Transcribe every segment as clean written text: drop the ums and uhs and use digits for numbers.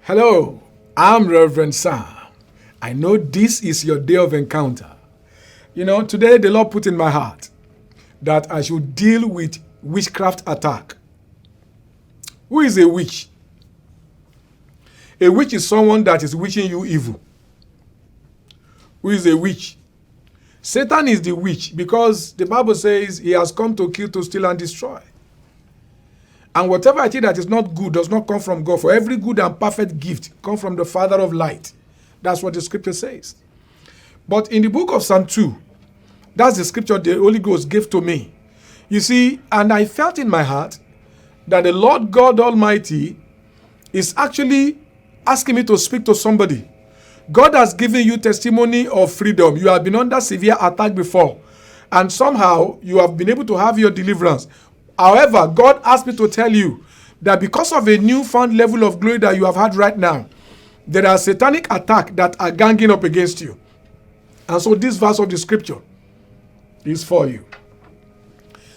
Hello, I'm Reverend Sam. I know this is your day of encounter. Today the Lord put in my heart that I should deal with witchcraft attack. Who is a witch? A witch is someone that is wishing you evil. Who is a witch? Satan is the witch because the Bible says he has come to kill, to steal, and destroy. And whatever I think that is not good does not come from God. For every good and perfect gift comes from the Father of light. That's what the scripture says. But in the book of Psalm 2, that's the scripture the Holy Ghost gave to me. You see, and I felt in my heart that the Lord God Almighty is actually asking me to speak to somebody. God has given you testimony of freedom. You have been under severe attack before, and somehow you have been able to have your deliverance. However, God asked me to tell you that because of a newfound level of glory that you have had right now, there are satanic attacks that are ganging up against you. And so this verse of the scripture is for you.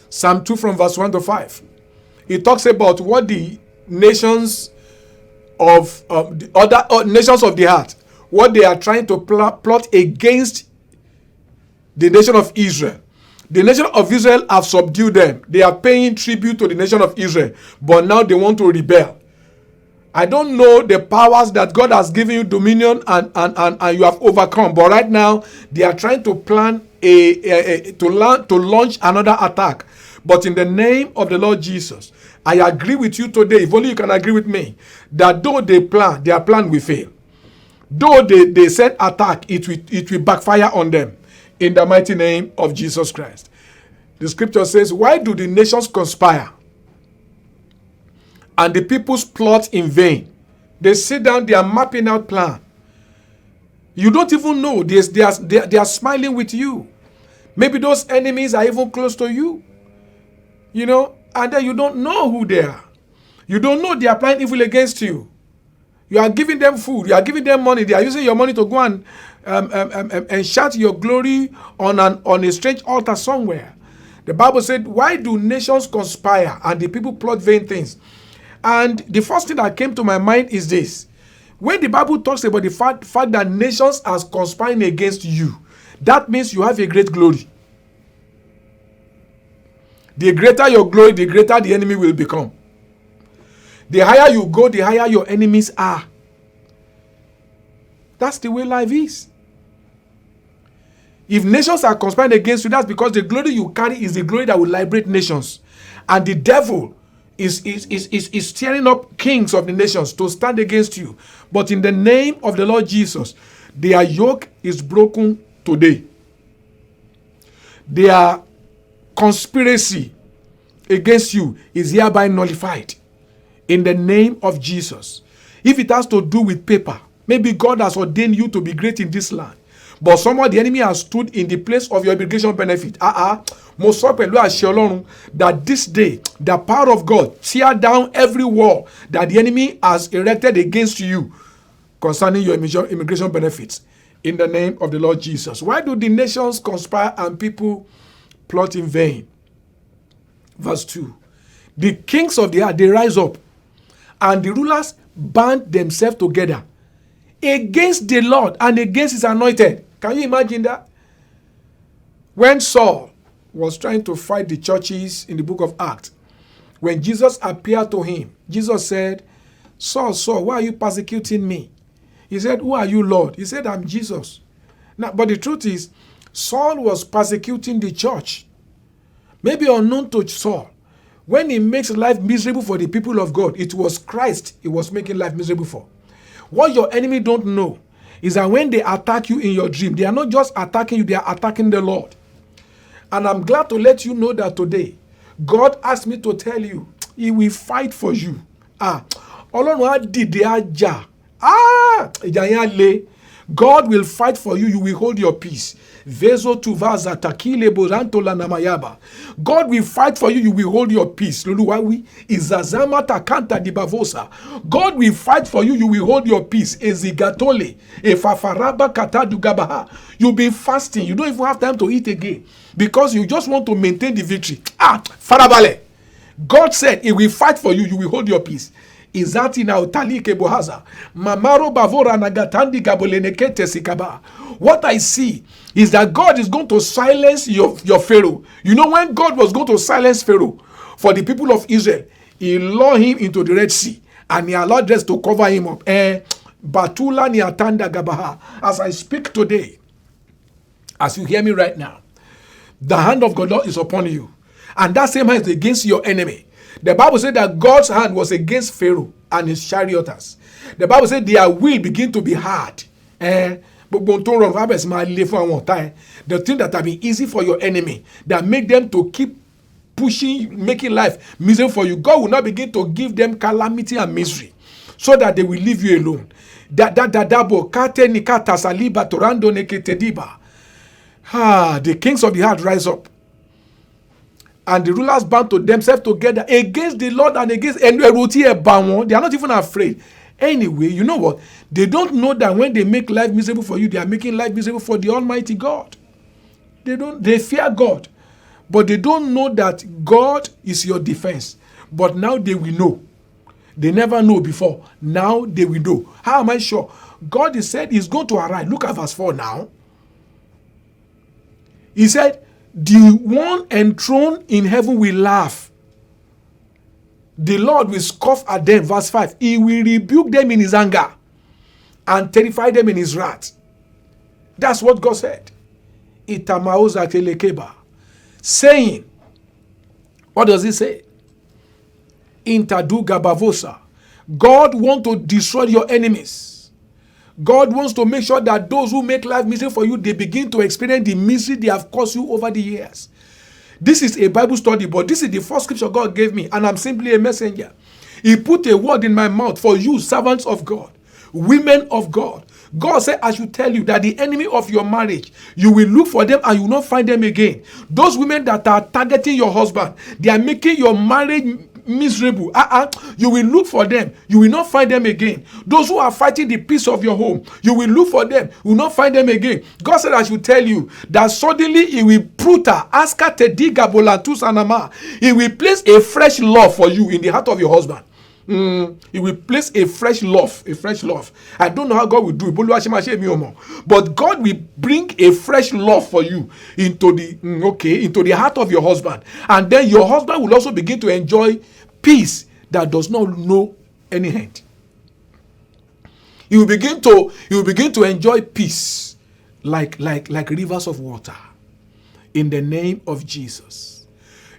Psalm 2 from verse 1 to 5. It talks about what the nations of the other nations of the heart, what they are trying to plot against the nation of Israel. The nation of Israel have subdued them. They are paying tribute to the nation of Israel, but now they want to rebel. I don't know the powers that God has given you dominion and you have overcome, but right now they are trying to plan to launch another attack. But in the name of the Lord Jesus, I agree with you today, if only you can agree with me, that though they plan, their plan will fail. Though they set attack, it will backfire on them. In the mighty name of Jesus Christ. The scripture says, why do the nations conspire and the peoples plot in vain? They sit down, they are mapping out plan. You don't even know. They are smiling with you. Maybe those enemies are even close to you. And then you don't know who they are. You don't know they are planning evil against you. You are giving them food. You are giving them money. They are using your money to go and shout your glory on a strange altar somewhere. The Bible said, why do nations conspire and the people plot vain things? And the first thing that came to my mind is this. When the Bible talks about the fact that nations are conspiring against you, that means you have a great glory. The greater your glory, the greater the enemy will become. The higher you go, the higher your enemies are. That's the way life is. If nations are conspiring against you, that's because the glory you carry is the glory that will liberate nations. And the devil is stirring up kings of the nations to stand against you. But in the name of the Lord Jesus, their yoke is broken today. Their conspiracy against you is hereby nullified. In the name of Jesus. If it has to do with paper, maybe God has ordained you to be great in this land, but somehow the enemy has stood in the place of your immigration benefit. Most that this day, the power of God tear down every wall that the enemy has erected against you concerning your immigration benefits. In the name of the Lord Jesus. Why do the nations conspire and people plot in vain? Verse 2. The kings of the earth, they rise up, and the rulers band themselves together against the Lord and against his anointed. Can you imagine that? When Saul was trying to fight the churches in the book of Acts, when Jesus appeared to him, Jesus said, Saul, Saul, why are you persecuting me? He said, who are you, Lord? He said, I'm Jesus. Now, but the truth is, Saul was persecuting the church. Maybe unknown to Saul. When he makes life miserable for the people of God, it was Christ he was making life miserable for. What your enemy don't know is that when they attack you in your dream, they are not just attacking you, they are attacking the Lord. And I'm glad to let you know that today, God asked me to tell you, he will fight for you. God will fight for you, you will hold your peace. God will fight for you, you will hold your peace. God will fight for you, you will hold your peace. You'll be fasting, you don't even have time to eat again because you just want to maintain the victory. Farabale. God said he will fight for you, you will hold your peace. Izati na utali kebohaza. Mamaro bavora nagatandi gabolenekete sikaba. What I see is that God is going to silence your Pharaoh. You know, when God was going to silence Pharaoh for the people of Israel, he lured him into the Red Sea and he allowed us to cover him up. Batula ni atanda gabaha. As I speak today, as you hear me right now, the hand of God is upon you. And that same hand is against your enemy. The Bible said that God's hand was against Pharaoh and his charioteers. The Bible said their will begin to be hard. The thing that have been easy for your enemy, that make them to keep pushing, making life miserable for you, God will not begin to give them calamity and misery so that they will leave you alone. The kings of the earth rise up, and the rulers bound to themselves together against the Lord and against they are not even afraid. Anyway, you know what? They don't know that when they make life miserable for you, they are making life miserable for the Almighty God. They fear God, but they don't know that God is your defense. But now they will know. They never know before. Now they will know. How am I sure? God is said He's going to arise. Look at verse 4 now. He said, the one enthroned in heaven will laugh. The Lord will scoff at them. Verse 5. He will rebuke them in his anger and terrify them in his wrath. That's what God said. Itamaoza telekeba. Saying, what does he say? Intaduga bavosa. God wants to destroy your enemies. God wants to make sure that those who make life miserable for you, they begin to experience the misery they have caused you over the years. This is a Bible study, but this is the first scripture God gave me, and I'm simply a messenger. He put a word in my mouth for you, servants of God, women of God. God said, I should tell you that the enemy of your marriage, you will look for them and you will not find them again. Those women that are targeting your husband, they are making your marriage miserable. You will look for them. You will not find them again. Those who are fighting the peace of your home, you will look for them. You will not find them again. God said I should tell you that suddenly He will pruta, aska tediga bolantus anama. He will place a fresh love for you in the heart of your husband. He will place a fresh love, I don't know how God will do it, but God will bring a fresh love for you into the heart of your husband, and then your husband will also begin to enjoy peace that does not know any end. He will begin to enjoy peace like rivers of water in the name of Jesus.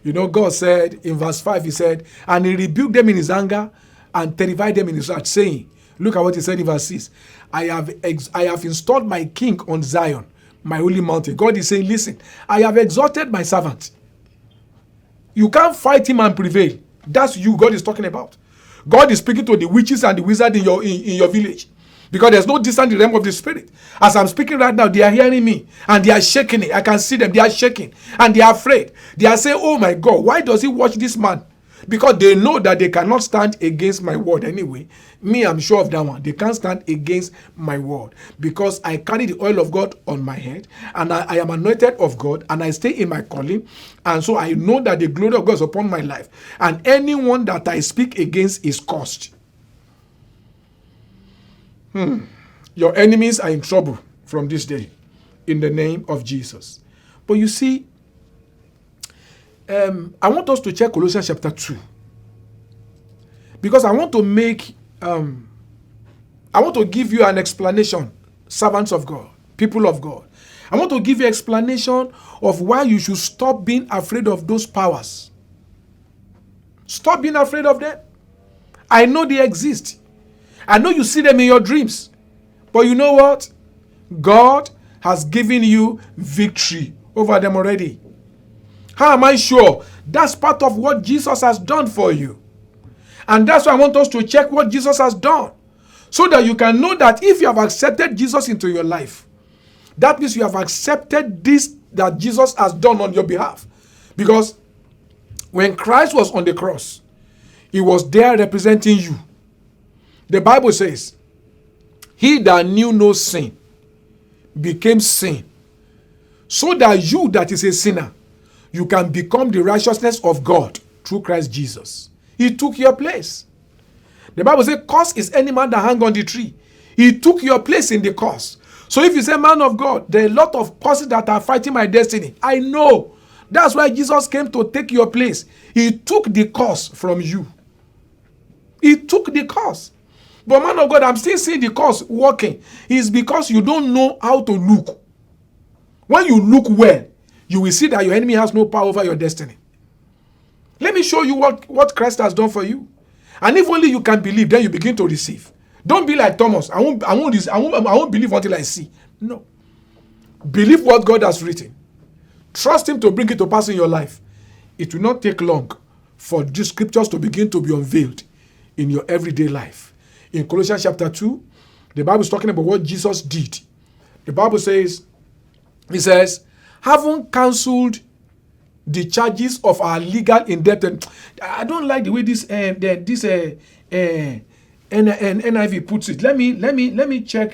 You know, God said in verse 5, He said, and He rebuked them in His anger and terrified them in His wrath, saying, look at what He said in verse 6, I have installed my king on Zion, my holy mountain. God is saying, listen, I have exalted my servant. You can't fight him and prevail. That's you God is talking about. God is speaking to the witches and the wizards in your village. Because there's no distance in the realm of the spirit. As I'm speaking right now, they are hearing me and they are shaking it. I can see them. They are shaking and they are afraid. They are saying, oh my God, why does he watch this man? Because they know that they cannot stand against my word anyway. Me, I'm sure of that one. They can't stand against my word. Because I carry the oil of God on my head. And I am anointed of God. And I stay in my calling. And so I know that the glory of God is upon my life. And anyone that I speak against is cursed. Your enemies are in trouble from this day in the name of Jesus. But you see, I want us to check Colossians chapter 2. Because I want to give you an explanation, servants of God, people of God. I want to give you an explanation of why you should stop being afraid of those powers. Stop being afraid of them. I know they exist. I know you see them in your dreams. But you know what? God has given you victory over them already. How am I sure? That's part of what Jesus has done for you. And that's why I want us to check what Jesus has done. So that you can know that if you have accepted Jesus into your life, that means you have accepted this that Jesus has done on your behalf. Because when Christ was on the cross, He was there representing you. The Bible says, He that knew no sin became sin, so that you that is a sinner, you can become the righteousness of God through Christ Jesus. He took your place. The Bible says, curse is any man that hang on the tree. He took your place in the curse. So if you say, man of God, there are a lot of curses that are fighting my destiny. I know. That's why Jesus came to take your place. He took the curse from you. He took the curse. But man of God, I'm still seeing the curse working. It's because you don't know how to look. When you look well, you will see that your enemy has no power over your destiny. Let me show you what Christ has done for you. And if only you can believe, then you begin to receive. Don't be like Thomas. I won't believe until I see. No. Believe what God has written. Trust him to bring it to pass in your life. It will not take long for these scriptures to begin to be unveiled in your everyday life. In Colossians chapter 2, the Bible is talking about what Jesus did. The Bible says, it says, having cancelled the charges of our legal indebtedness. I don't like the way this NIV puts it. Let me check.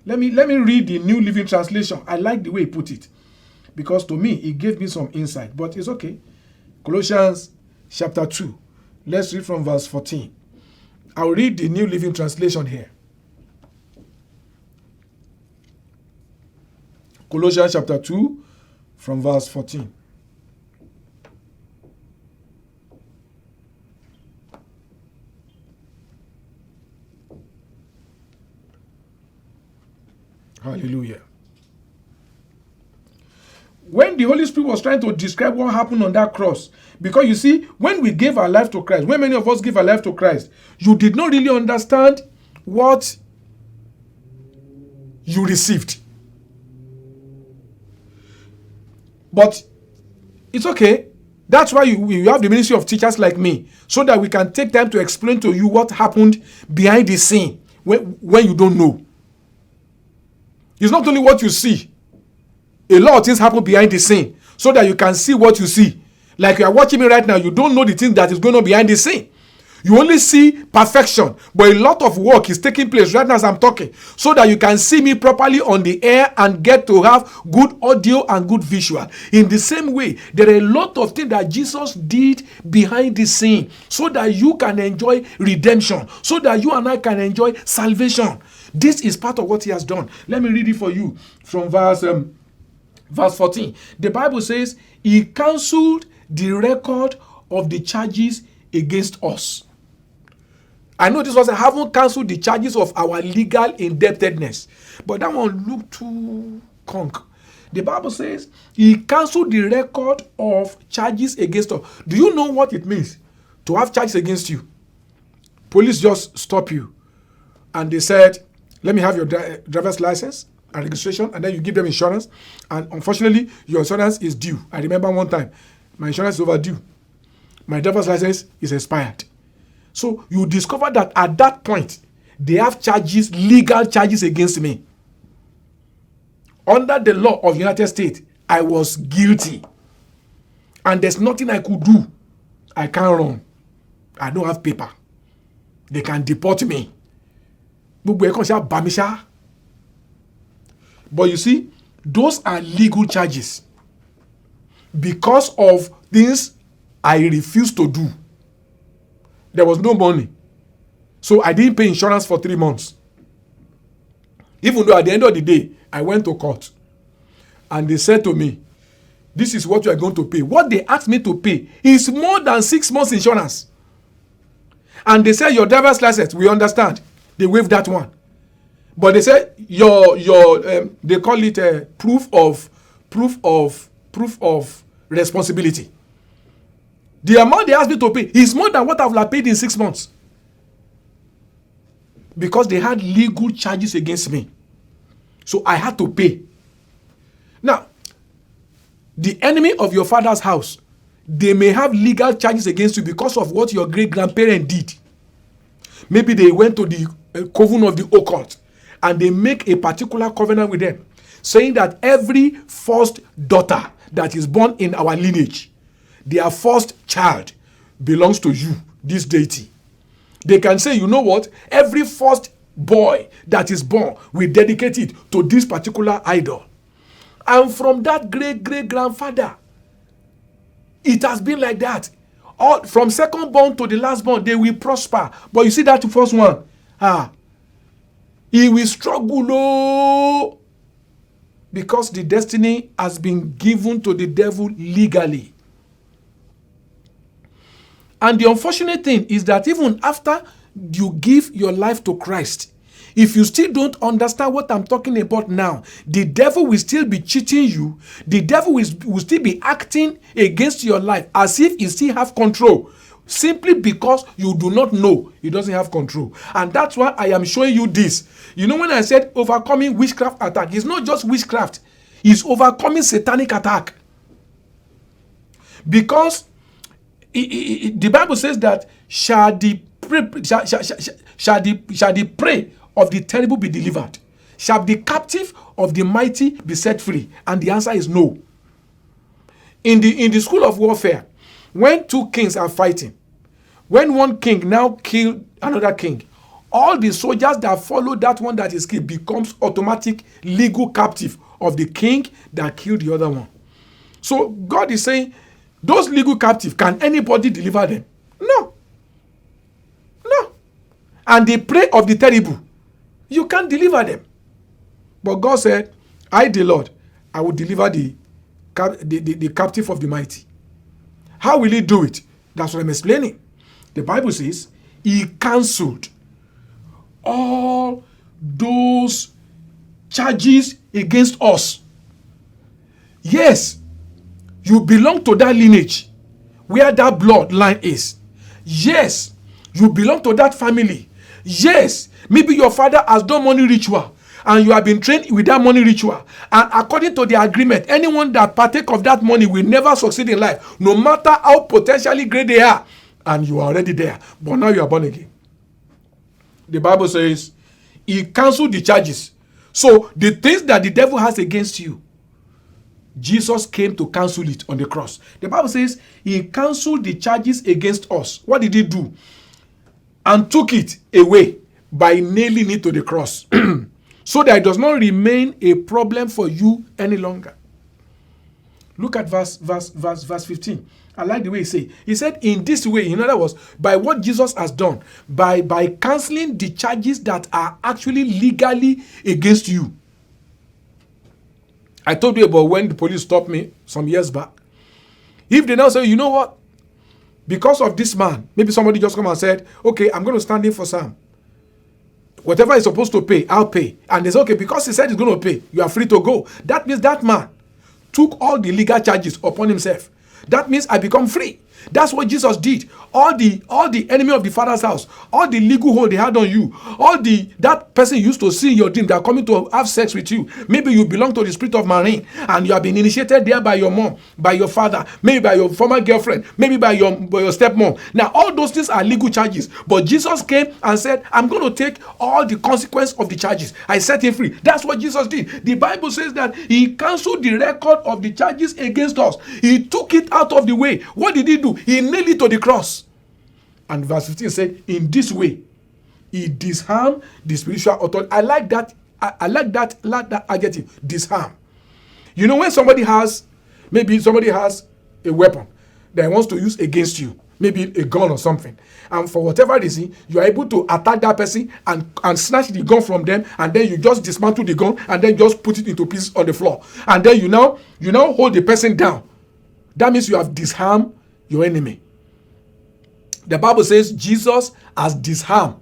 Let me read the New Living Translation. I like the way he put it, because to me it gave me some insight. But it's okay. Colossians chapter 2. Let's read from verse 14. I'll read the New Living Translation here. Colossians chapter 2 from verse 14. Hallelujah. When the Holy Spirit was trying to describe what happened on that cross, because you see, when we gave our life to Christ, when many of us give our life to Christ, you did not really understand what you received. But it's okay. That's why you have the ministry of teachers like me, so that we can take time to explain to you what happened behind the scene when you don't know. It's not only what you see. A lot of things happen behind the scene, so that you can see what you see. Like you are watching me right now, you don't know the thing that is going on behind the scene. You only see perfection, but a lot of work is taking place right now as I'm talking, so that you can see me properly on the air and get to have good audio and good visual. In the same way, there are a lot of things that Jesus did behind the scene, so that you can enjoy redemption, so that you and I can enjoy salvation. This is part of what he has done. Let me read it for you from verse 14. The Bible says, he cancelled the record of the charges against us. I know this was I haven't cancelled the charges of our legal indebtedness, but that one looked too conk. The Bible says he cancelled the record of charges against us. Do you know what it means to have charges against you? Police just stop you and they said, let me have your driver's license and registration, and then you give them insurance, and unfortunately your insurance is due. I remember one time my insurance is overdue. My driver's license is expired. So you discover that at that point, they have charges, legal charges against me. Under the law of the United States, I was guilty. And there's nothing I could do. I can't run. I don't have paper. They can deport me. But you see, those are legal charges. Because of things I refused to do. There was no money. So I didn't pay insurance for 3 months. Even though at the end of the day, I went to court. And they said to me, this is what you are going to pay. What they asked me to pay is more than 6 months insurance. And they said, your driver's license, we understand. They waived that one. But they said, they call it proof of responsibility. The amount they asked me to pay is more than what I would have paid in 6 months. Because they had legal charges against me. So I had to pay. Now, the enemy of your father's house, they may have legal charges against you because of what your great-grandparent did. Maybe they went to the coven of the occult and they make a particular covenant with them, saying that every first daughter that is born in our lineage, their first child belongs to you, this deity. They can say, you know what? Every first boy that is born, we dedicate it to this particular idol. And from that great-great-grandfather, it has been like that. All from second born to the last born, they will prosper. But you see that first one, he will struggle, oh, because the destiny has been given to the devil legally. And the unfortunate thing is that even after you give your life to Christ, if you still don't understand what I'm talking about now, the devil will still be cheating you. The devil will still be acting against your life as if he still have control, simply because you do not know he doesn't have control. And that's why I am showing you this. You know, when I said overcoming witchcraft attack, it's not just witchcraft. It's overcoming satanic attack. Because the Bible says that shall the prey of the terrible be delivered? Shall the captive of the mighty be set free? And the answer is no. In the school of warfare, when two kings are fighting, when one king now killed another king, all the soldiers that follow that one that is killed becomes automatic legal captive of the king that killed the other one. So God is saying, those legal captives, can anybody deliver them? No. No. And the prey of the terrible, you can't deliver them. But God said, I, the Lord, I will deliver the captive of the mighty. How will he do it? That's what I'm explaining. The Bible says, he cancelled all those charges against us. Yes, you belong to that lineage where that bloodline is. Yes, you belong to that family. Yes, maybe your father has done money ritual and you have been trained with that money ritual. And according to the agreement, anyone that partake of that money will never succeed in life, no matter how potentially great they are. And you are already there, but now you are born again. The Bible says he cancelled the charges. So the things that the devil has against you, Jesus came to cancel it on the cross. The Bible says he cancelled the charges against us. What did he do? And took it away by nailing it to the cross. So that it does not remain a problem for you any longer. Look at verse 15. I like the way he said. He said, in this way, in other words, by what Jesus has done, by cancelling the charges that are actually legally against you. I told you about when the police stopped me some years back. If they now say, you know what? Because of this man, maybe somebody just come and said, okay, I'm going to stand in for Sam. Whatever he's supposed to pay, I'll pay. And they say, okay, because he said he's going to pay, you are free to go. That means that man took all the legal charges upon himself. That means I become free. That's what Jesus did. All the enemy of the Father's house, all the legal hold they had on you, that person you used to see in your dream that are coming to have sex with you. Maybe you belong to the spirit of marine and you have been initiated there by your mom, by your father, maybe by your former girlfriend, maybe by your stepmom. Now all those things are legal charges. But Jesus came and said, I'm going to take all the consequence of the charges. I set him free. That's what Jesus did. The Bible says that he cancelled the record of the charges against us. He took it out of the way. What did he do? He nailed it to the cross. And verse 15 said, in this way, he disarmed the spiritual authority. I like that adjective, disarm. You know, when maybe somebody has a weapon that he wants to use against you, maybe a gun or something, and for whatever reason, you are able to attack that person and snatch the gun from them, and then you just dismantle the gun and then just put it into pieces on the floor. And then you now hold the person down. That means you have disarmed your enemy. The Bible says Jesus has disarmed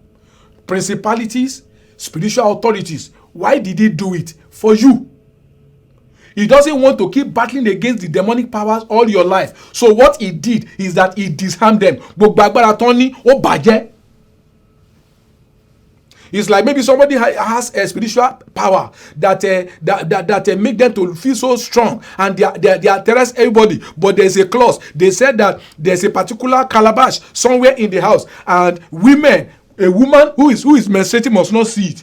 principalities, spiritual authorities. Why did he do it? For you. He doesn't want to keep battling against the demonic powers all your life. So what he did is that he disarmed them. It's like maybe somebody has a spiritual power that make them to feel so strong and they terrorize everybody. But there's a clause. They said that there's a particular calabash somewhere in the house, and a woman who is menstruating must not see it.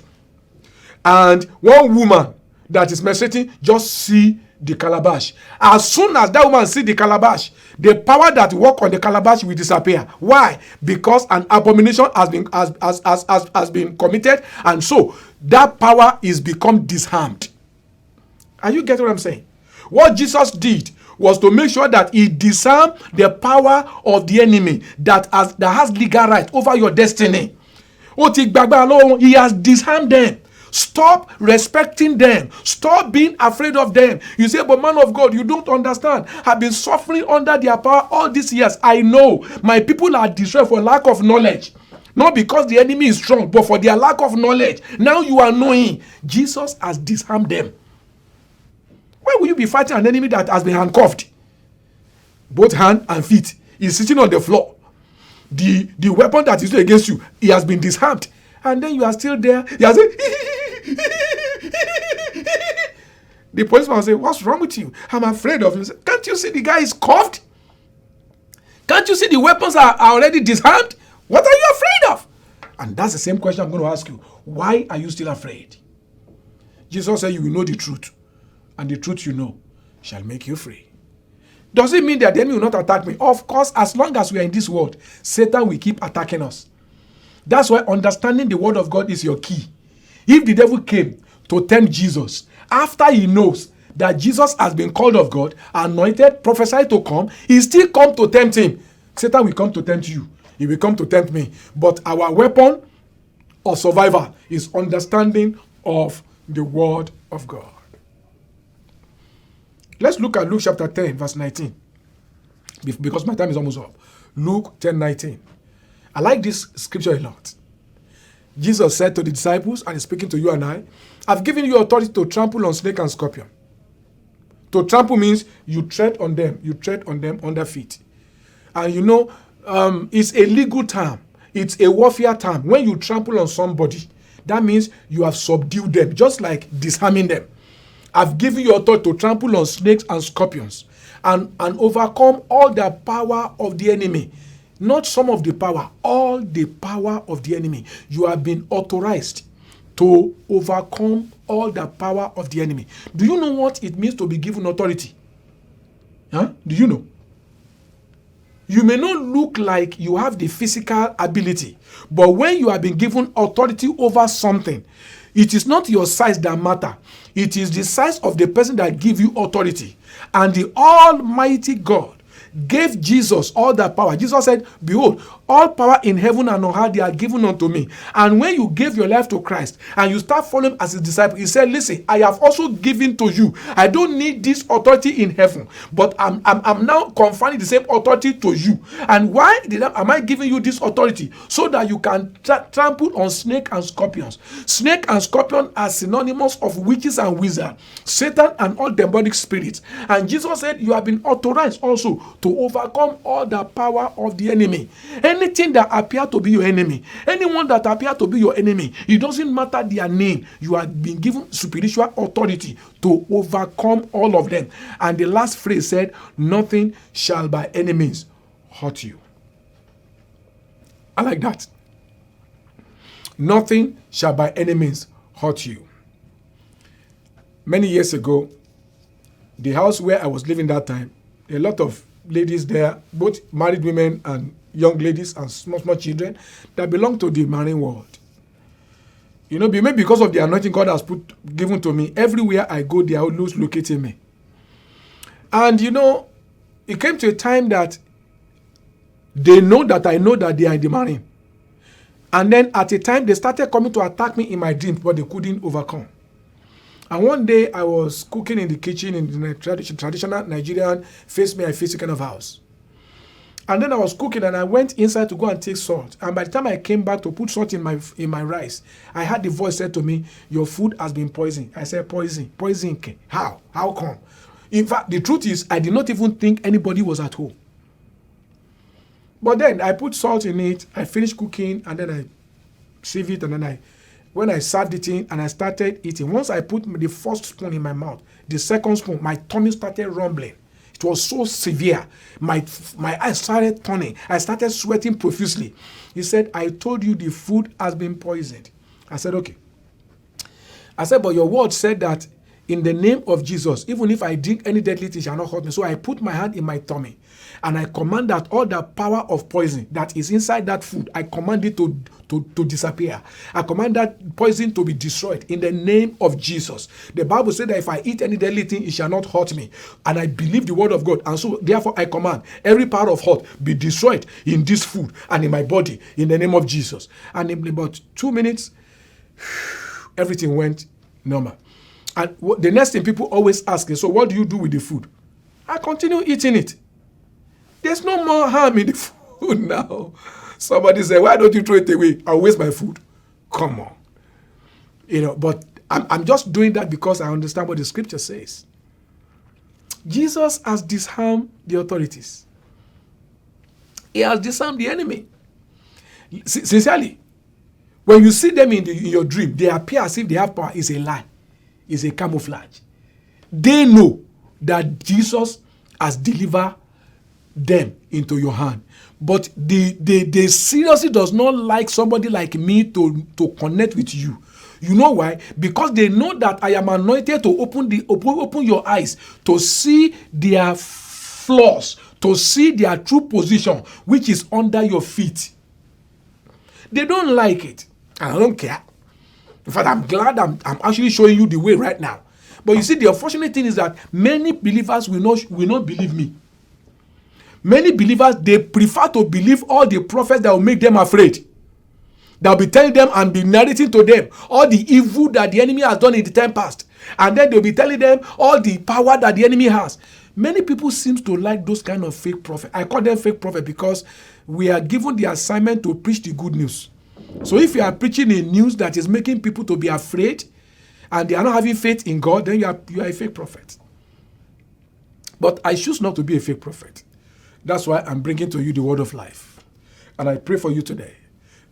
And one woman that is menstruating just see the calabash. As soon as that woman see the calabash, the power that work on the calabash will disappear. Why? Because an abomination has been committed, and so that power is become disarmed. Are you getting what I'm saying? What Jesus did was to make sure that he disarmed the power of the enemy that has legal right over your destiny. He has disarmed them. Stop respecting them. Stop being afraid of them. You say, but man of God, you don't understand. I've been suffering under their power all these years. I know. My people are destroyed for lack of knowledge. Not because the enemy is strong, but for their lack of knowledge. Now you are knowing. Jesus has disarmed them. Why will you be fighting an enemy that has been handcuffed? Both hand and feet. He's sitting on the floor. The weapon that is against you, he has been disarmed. And then you are still there. You are saying, the policeman will say, what's wrong with you? I'm afraid of you. Say, can't you see the guy is cuffed? Can't you see the weapons are already disarmed? What are you afraid of? And that's the same question I'm going to ask you. Why are you still afraid? Jesus said you will know the truth. And the truth you know shall make you free. Does it mean that the enemy will not attack me? Of course, as long as we are in this world, Satan will keep attacking us. That's why understanding the word of God is your key. If the devil came to tempt Jesus, after he knows that Jesus has been called of God, anointed, prophesied to come, he still come to tempt him. Satan will come to tempt you. He will come to tempt me. But our weapon of survival is understanding of the word of God. Let's look at Luke chapter 10, verse 19. Because my time is almost up. Luke 10:19. I like this scripture a lot. Jesus said to the disciples, and he's speaking to you and I, I've given you authority to trample on snake and scorpion. To trample means you tread on them. You tread on them under feet. And you know, it's a legal term. It's a warfare term. When you trample on somebody, that means you have subdued them, just like disarming them. I've given you authority to trample on snakes and scorpions and overcome all the power of the enemy. Not some of the power, all the power of the enemy. You have been authorized to overcome all the power of the enemy. Do you know what it means to be given authority? Huh? Do you know? You may not look like you have the physical ability, but when you have been given authority over something, it is not your size that matters. It is the size of the person that gives you authority. And the Almighty God gave Jesus all that power. Jesus said, behold, all power in heaven and on earth they are given unto me. And when you gave your life to Christ and you start following as his disciple, he said, listen, I have also given to you. I don't need this authority in heaven, but I'm now conferring the same authority to you. And why am I giving you this authority? So that you can trample on snake and scorpions. Snake and scorpion are synonymous of witches and wizards, Satan and all demonic spirits. And Jesus said, you have been authorized also to overcome all the power of the enemy. Anything that appear to be your enemy, anyone that appear to be your enemy, it doesn't matter their name. You have been given spiritual authority to overcome all of them. And the last phrase said, nothing shall by enemies hurt you. I like that. Nothing shall by enemies hurt you. Many years ago, the house where I was living that time, a lot of ladies there, both married women and young ladies and small children that belong to the marine world. You know, maybe because of the anointing God has given to me, everywhere I go, they are always locating me. And you know, it came to a time that they know that I know that they are in the marine. And then at a time, they started coming to attack me in my dreams, but they couldn't overcome. And one day, I was cooking in the kitchen in the traditional Nigerian face me, I face you kind of house. And then I was cooking and I went inside to go and take salt. And by the time I came back to put salt in my rice, I had the voice said to me, your food has been poisoned. I said, poison? Poison? How? How come? In fact, the truth is, I did not even think anybody was at home. But then I put salt in it, I finished cooking, and then I sieve it, and then when I sat eating and I started eating, once I put the first spoon in my mouth, the second spoon, my tummy started rumbling. It was so severe. My eyes started turning. I started sweating profusely. He said, I told you the food has been poisoned. I said, okay. I said, but your word said that in the name of Jesus, even if I drink any deadly thing, it shall not hurt me. So I put my hand in my tummy, and I command that all the power of poison that is inside that food, I command it to disappear. I command that poison to be destroyed in the name of Jesus. The Bible said that if I eat any deadly thing, it shall not hurt me. And I believe the word of God. And so therefore I command every power of hurt be destroyed in this food and in my body in the name of Jesus. And in about 2 minutes, everything went normal. And the next thing people always ask is, so what do you do with the food? I continue eating it. There's no more harm in the food now. Somebody said, why don't you throw it away? I'll waste my food. Come on. But I'm just doing that because I understand what the scripture says. Jesus has disarmed the authorities. He has disarmed the enemy. Sincerely, when you see them in your dream, they appear as if they have power. It's a lie. It's a camouflage. They know that Jesus has delivered them into your hand. But they seriously does not like somebody like me to connect with you. You know why? Because they know that I am anointed to open your eyes to see their flaws, to see their true position, which is under your feet. They don't like it. And I don't care. In fact, I'm glad I'm actually showing you the way right now. But you see, the unfortunate thing is that many believers will not believe me. Many believers, they prefer to believe all the prophets that will make them afraid. They'll be telling them and be narrating to them all the evil that the enemy has done in the time past. And then they'll be telling them all the power that the enemy has. Many people seem to like those kind of fake prophets. I call them fake prophets because we are given the assignment to preach the good news. So if you are preaching a news that is making people to be afraid and they are not having faith in God, then you are a fake prophet. But I choose not to be a fake prophet. That's why I'm bringing to you the word of life. And I pray for you today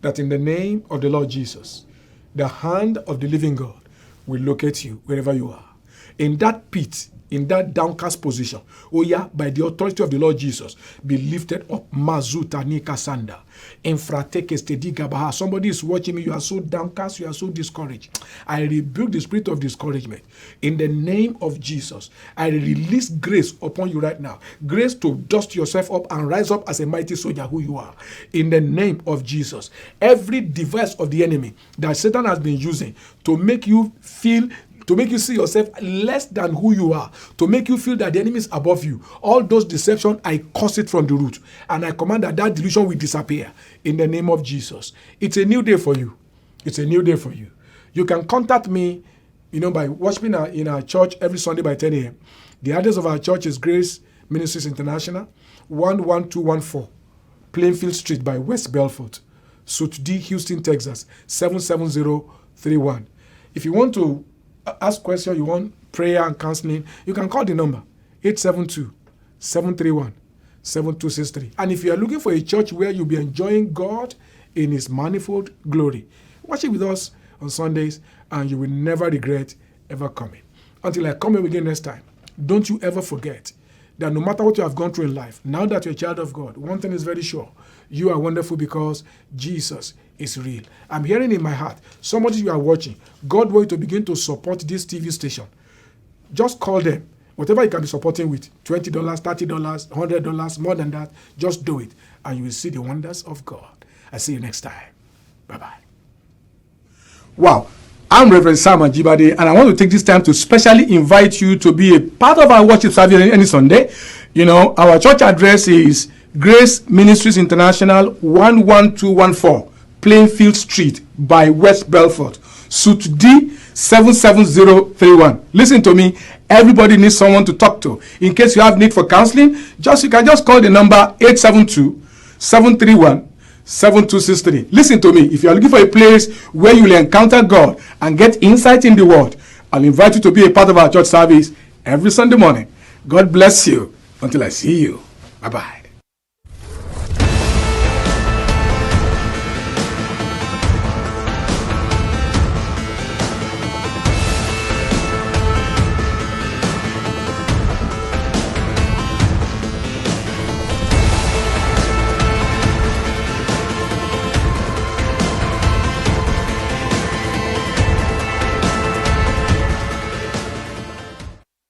that in the name of the Lord Jesus, the hand of the living God will locate you wherever you are. In that pit, in that downcast position, oh yeah, by the authority of the Lord Jesus, be lifted up. Mazuta nika sanda. Somebody is watching me. You are so downcast. You are so discouraged. I rebuke the spirit of discouragement. In the name of Jesus, I release grace upon you right now. Grace to dust yourself up and rise up as a mighty soldier who you are. In the name of Jesus. Every device of the enemy that Satan has been using to make you feel, to make you see yourself less than who you are, to make you feel that the enemy is above you. All those deceptions, I curse it from the root. And I command that delusion will disappear in the name of Jesus. It's a new day for you. It's a new day for you. You can contact me, by worshiping in our church every Sunday by 10 a.m. The address of our church is Grace Ministries International, 11214, Plainfield Street by West Belfort, Suite D, Houston, Texas, 77031. If you want to ask questions, you want prayer and counseling, you can call the number 872-731-7263. And if you are looking for a church where you'll be enjoying God in his manifold glory, worship with us on Sundays and you will never regret ever coming. Until I come again next time, don't you ever forget that no matter what you have gone through in life, now that you're a child of God, one thing is very sure: you are wonderful because Jesus is real. I'm hearing in my heart, somebody you are watching, God wants you to begin to support this TV station. Just call them. Whatever you can be supporting with, $20, $30, $100, more than that, just do it. And you will see the wonders of God. I'll see you next time. Bye-bye. Wow. I'm Reverend Sam Ajibade, and I want to take this time to specially invite you to be a part of our worship service any Sunday. Our church address is Grace Ministries International, 11214, Plainfield Street by West Belfort, Suite D, 77031. Listen to me. Everybody needs someone to talk to. In case you have need for counseling, you can just call the number 872-731-7263. Listen to me. If you are looking for a place where you will encounter God and get insight in the word, I'll invite you to be a part of our church service every Sunday morning. God bless you until I see you. Bye-bye.